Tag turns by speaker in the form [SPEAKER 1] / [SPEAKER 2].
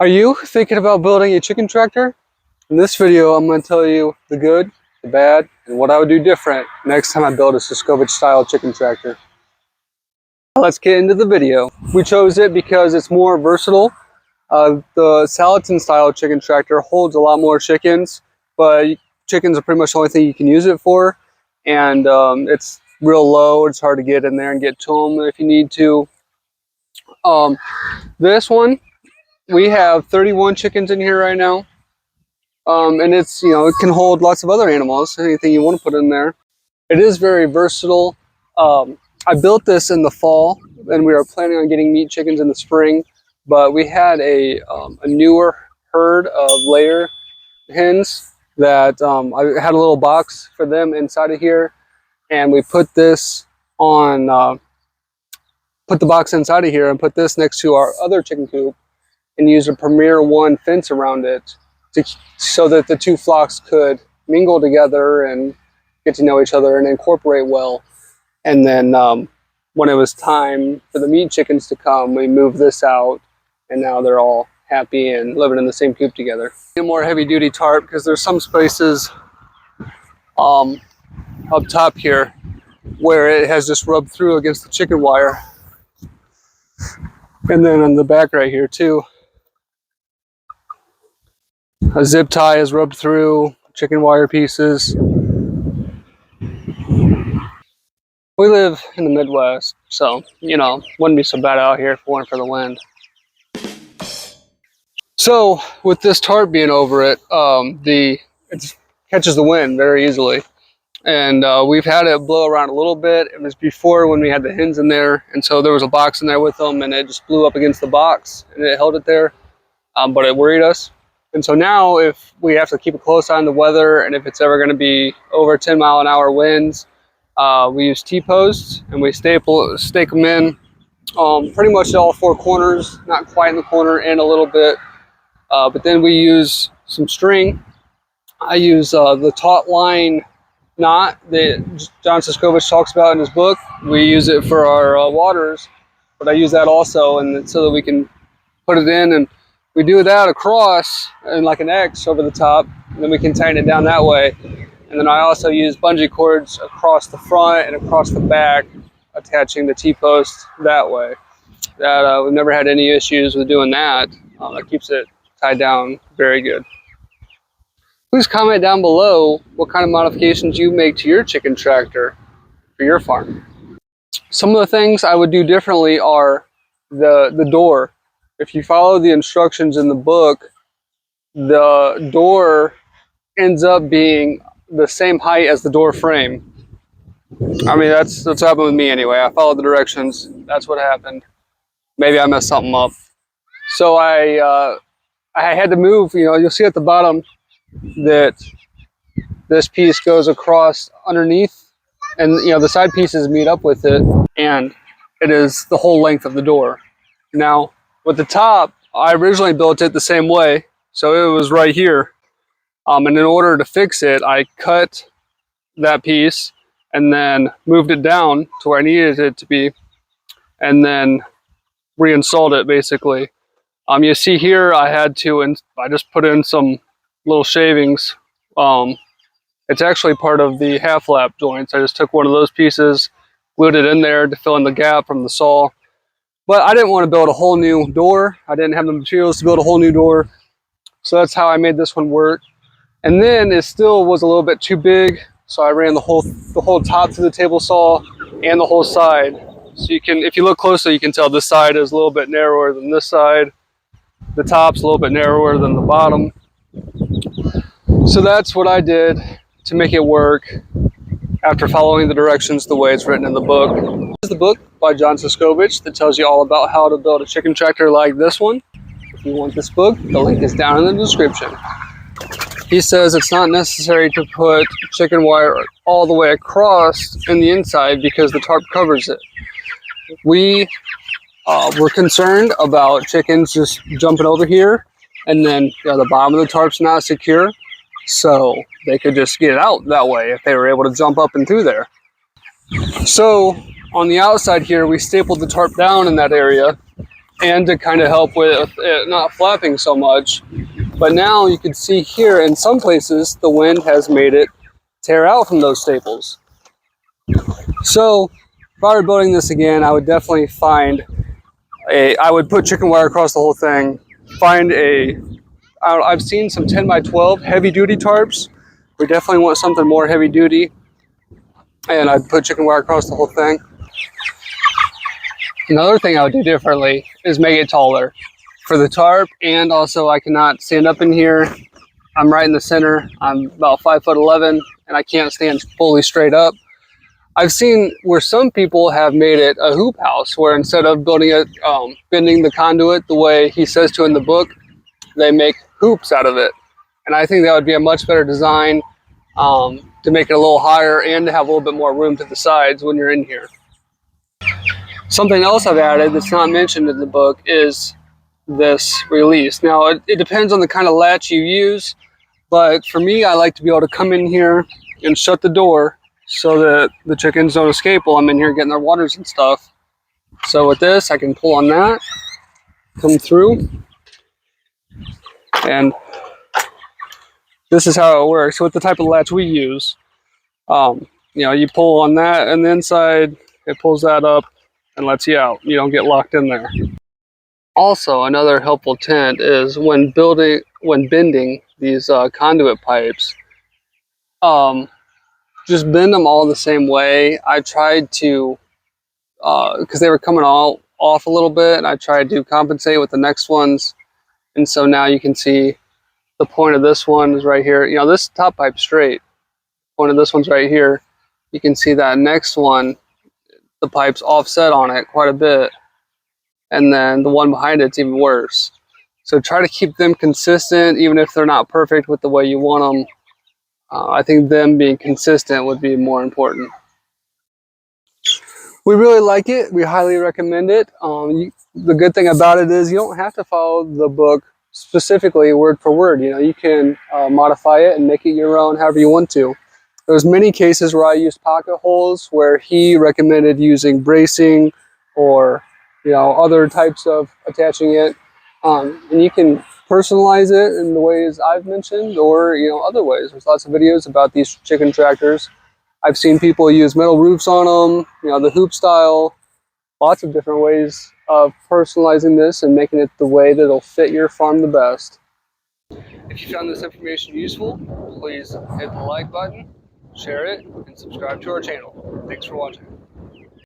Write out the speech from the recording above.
[SPEAKER 1] Are you thinking about building a chicken tractor? In this video, I'm going to tell you the good, the bad, and what I would do different next time I build a Suscovich style chicken tractor. Let's get into the video. We chose it because it's more versatile. The Salatin style chicken tractor holds a lot more chickens, but chickens are pretty much the only thing you can use it for. And it's real low. It's hard to get in there and get to them if you need to. This one, we have 31 chickens in here right now. And it's, it can hold lots of other animals, anything you want to put in there. It is very versatile. I built this in the fall, and we were planning on getting meat chickens in the spring, but we had a newer herd of layer hens that I had a little box for them inside of here, and we put this on, put the box inside of here and put this next to our other chicken coop and used a Premier 1 fence around it so that the two flocks could mingle together and get to know each other and incorporate well. And then when it was time for the meat chickens to come, we moved this out, and now they're all happy and living in the same coop together. A more heavy duty tarp because there's some spaces up top here where it has just rubbed through against the chicken wire. And then on the back right here too, a zip tie is rubbed through chicken wire pieces. We live in the Midwest, so, wouldn't be so bad out here if it weren't for the wind. So, with this tarp being over it, it catches the wind very easily. And we've had it blow around a little bit. It was before when we had the hens in there, and so there was a box in there with them, and it just blew up against the box, and it held it there, but it worried us. And so now, if we have to keep a close eye on the weather, and if it's ever going to be over 10-mile-an-hour winds, we use T-posts, and we stake them in pretty much at all four corners, not quite in the corner, and a little bit. But then we use some string. I use the taut line knot that John Suscovich talks about in his book. We use it for our waters, but I use that also, and so that we can put it in, and we do that across and like an X over the top, and then we can tighten it down that way. And then I also use bungee cords across the front and across the back, attaching the T-post that way. We've never had any issues with doing that. That keeps it tied down very good. Please comment down below what kind of modifications you make to your chicken tractor for your farm. Some of the things I would do differently are the door. If you follow the instructions in the book, the door ends up being the same height as the door frame. I mean, that's what happened with me anyway. I followed the directions. That's what happened. Maybe I messed something up. So I had to move. You'll see at the bottom that this piece goes across underneath, and the side pieces meet up with it, and it is the whole length of the door. Now with the top, I originally built it the same way, so it was right here. And in order to fix it, I cut that piece and then moved it down to where I needed it to be, and then reinstalled it basically. You see here, I just put in some little shavings. It's actually part of the half lap joints. I just took one of those pieces, glued it in there to fill in the gap from the saw. But I didn't want to build a whole new door. I didn't have the materials to build a whole new door. So that's how I made this one work. And then it still was a little bit too big, so I ran the whole top through the table saw and the whole side. So if you look closely, you can tell this side is a little bit narrower than this side. The top's a little bit narrower than the bottom. So that's what I did to make it work after following the directions the way it's written in the book. This is the book by John Suscovich that tells you all about how to build a chicken tractor like this one. If you want this book, the link is down in the description. He says it's not necessary to put chicken wire all the way across in the inside because the tarp covers it. We were concerned about chickens just jumping over here, and then the bottom of the tarp's not secure, so they could just get out that way if they were able to jump up and through there. So on the outside here, we stapled the tarp down in that area, and to kind of help with it not flapping so much. But now you can see here in some places the wind has made it tear out from those staples. So if I were building this again, I would definitely I would put chicken wire across the whole thing, find I've seen some 10 by 12 heavy duty tarps. We definitely want something more heavy duty, and I'd put chicken wire across the whole thing. Another thing I would do differently is make it taller for the tarp, and also I cannot stand up in here. I'm right in the center. I'm about 5'11", and I can't stand fully straight up. I've seen where some people have made it a hoop house, where instead of building it, bending the conduit the way he says to in the book, they make hoops out of it. And I think that would be a much better design to make it a little higher and to have a little bit more room to the sides when you're in here. Something else I've added that's not mentioned in the book is this release. Now, it depends on the kind of latch you use, but for me, I like to be able to come in here and shut the door so that the chickens don't escape while I'm in here getting their waters and stuff. So with this, I can pull on that, come through, and this is how it works. So with the type of latch we use, you pull on that, and the inside, it pulls that up and lets you out. You don't get locked in there. Also, another helpful tip is when bending these conduit pipes, just bend them all the same way. I tried to, because they were coming all off a little bit, and I tried to compensate with the next ones. And so now you can see the point of this one is right here. This top pipe's straight. Point of this one's right here. You can see that next one, the pipe's offset on it quite a bit. And then the one behind it's even worse. So try to keep them consistent, even if they're not perfect with the way you want them. I think them being consistent would be more important. We really like it. We highly recommend it. The good thing about it is you don't have to follow the book specifically word for word. You can modify it and make it your own however you want to. There's many cases where I used pocket holes where he recommended using bracing or other types of attaching it. And you can personalize it in the ways I've mentioned, or other ways. There's lots of videos about these chicken tractors. I've seen people use metal roofs on them, the hoop style, lots of different ways of personalizing this and making it the way that it'll fit your farm the best. If you found this information useful, please hit the like button, share it, and subscribe to our channel. Thanks for watching.